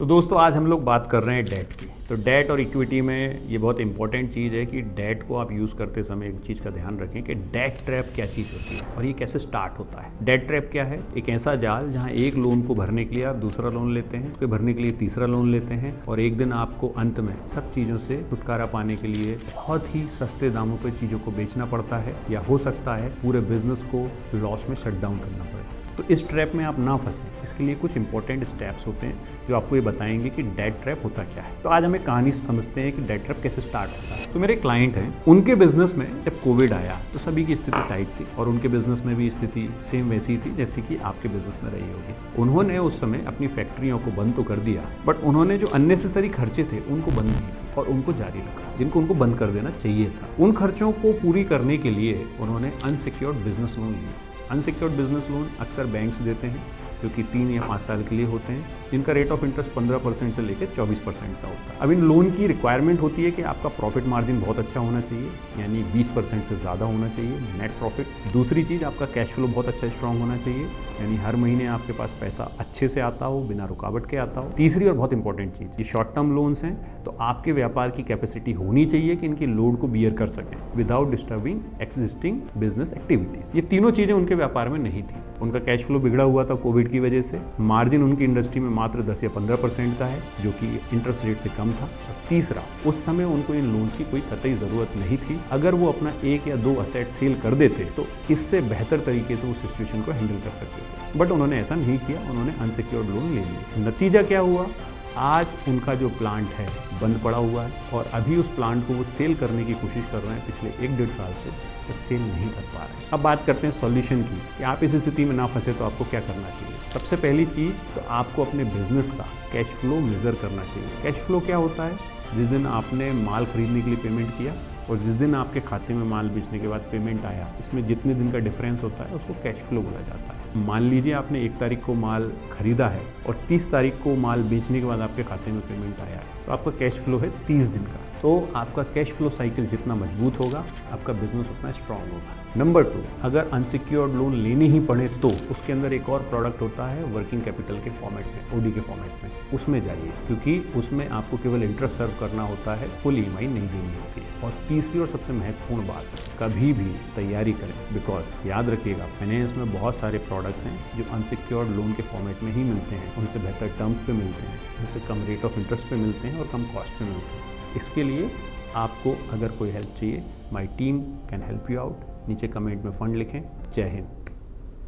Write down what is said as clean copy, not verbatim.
दोस्तों आज हम लोग बात कर रहे हैं डेट की। तो डेट और इक्विटी में ये बहुत इंपॉर्टेंट चीज़ है कि डेट को आप यूज़ करते समय एक चीज़ का ध्यान रखें कि डेट ट्रैप क्या चीज़ होती है और ये कैसे स्टार्ट होता है। डेट ट्रैप क्या है? एक ऐसा जाल जहाँ एक लोन को भरने के लिए आप दूसरा लोन लेते हैं, उसके भरने के लिए तीसरा लोन लेते हैं और एक दिन आपको अंत में सब चीज़ों से छुटकारा पाने के लिए बहुत ही सस्ते दामों पर चीज़ों को बेचना पड़ता है या हो सकता है पूरे बिजनेस को लॉस में शट डाउन करना पड़े। तो इस ट्रैप में आप ना फंसें, इसके लिए कुछ इंपॉर्टेंट स्टेप्स होते हैं जो आपको ये बताएंगे कि डेट ट्रैप होता क्या है। तो आज हम एक कहानी समझते हैं कि डेट ट्रैप कैसे स्टार्ट होता है। तो मेरे क्लाइंट हैं, उनके बिजनेस में जब कोविड आया तो सभी की स्थिति टाइट थी और उनके बिजनेस में भी स्थिति सेम वैसी थी जैसी कि आपके बिजनेस में रही होगी। उन्होंने उस समय अपनी फैक्ट्रियों को बंद तो कर दिया, बट उन्होंने जो अननेसेसरी खर्चे थे उनको बंद नहीं किए और उनको जारी रखा जिनको उनको बंद कर देना चाहिए था। उन खर्चों को पूरी करने के लिए उन्होंने अनसिक्योर्ड बिजनेस लोन लिया। अनसिक्योर्ड बिजनेस लोन अक्सर बैंक्स देते हैं जो कि 3 या 5 साल के लिए होते हैं, जिनका रेट ऑफ इंटरेस्ट 15% से लेकर 24% का होता है। अब इन लोन की रिक्वायरमेंट होती है कि आपका प्रॉफिट मार्जिन बहुत अच्छा होना चाहिए, यानी 20% से ज़्यादा होना चाहिए नेट प्रॉफिट। दूसरी चीज़, आपका कैश फ्लो बहुत अच्छा स्ट्रांग होना चाहिए, यानी हर महीने आपके पास पैसा अच्छे से आता हो, बिना रुकावट के आता हो। तीसरी और बहुत इंपॉर्टेंट चीज़, ये शॉर्ट टर्म लोन्स हैं तो आपके व्यापार की कैपेसिटी होनी चाहिए कि इनकी लोड को बियर कर सकें without disturbing existing business activities. ये तीनों चीज़ें उनके व्यापार में नहीं थी। उनका कैश फ्लो बिगड़ा हुआ था कोविड की वजह से, मार्जिन उनकी इंडस्ट्री में मात्र 10 या 15% का है जो कि इंटरेस्ट रेट से कम था। और तीसरा, उस समय उनको इन लोन्स की कोई कतई ज़रूरत नहीं थी। अगर वो अपना 1 या 2 असेट सेल कर देते तो इससे बेहतर तरीके से उस सिचुएशन को हैंडल कर सकते थे, बट उन्होंने ऐसा नहीं किया। उन्होंने अनसिक्योर्ड लोन ले लिया। नतीजा क्या हुआ? आज उनका जो प्लांट है बंद पड़ा हुआ है और अभी उस प्लांट को वो सेल करने की कोशिश कर रहे हैं पिछले 1-1.5 साल से, तो सेल नहीं कर पा रहे हैं। अब बात करते हैं सॉल्यूशन की कि आप इस स्थिति में ना फंसे तो आपको क्या करना चाहिए। सबसे पहली चीज़ तो आपको अपने बिजनेस का कैश फ्लो मेजर करना चाहिए। कैश फ्लो क्या होता है? जिस दिन आपने माल खरीदने के लिए पेमेंट किया और जिस दिन आपके खाते में माल बेचने के बाद पेमेंट आया, इसमें जितने दिन का डिफरेंस होता है उसको कैश फ्लो बोला जाता है। मान लीजिए आपने 1 तारीख को माल खरीदा है और 30 तारीख को माल बेचने के बाद आपके खाते में पेमेंट आया है, तो आपका कैश फ्लो है 30 दिन का। तो आपका कैश फ्लो साइकिल जितना मजबूत होगा, आपका बिजनेस उतना स्ट्रांग होगा। नंबर 2, अगर अनसिक्योर्ड लोन लेने ही पड़े तो उसके अंदर एक और प्रोडक्ट होता है वर्किंग कैपिटल के फॉर्मेट में, ओडी के फॉर्मेट में, उसमें जाइए, क्योंकि उसमें आपको केवल इंटरेस्ट सर्व करना होता है, फुल ईएमआई नहीं देनी होती है। और तीसरी और सबसे महत्वपूर्ण बात, कभी भी तैयारी करें, बिकॉज याद रखिएगा फाइनेंस में बहुत सारे प्रोडक्ट्स हैं जो अनसिक्योर्ड लोन के फॉर्मेट में ही मिलते हैं, उनसे बेहतर टर्म्स पे मिलते हैं, उनसे कम रेट ऑफ इंटरेस्ट पे मिलते हैं और कम कॉस्ट पे मिलते हैं। इसके लिए आपको अगर कोई हेल्प चाहिए, my team can help you out. नीचे कमेंट में फंड लिखें। जय हिंद।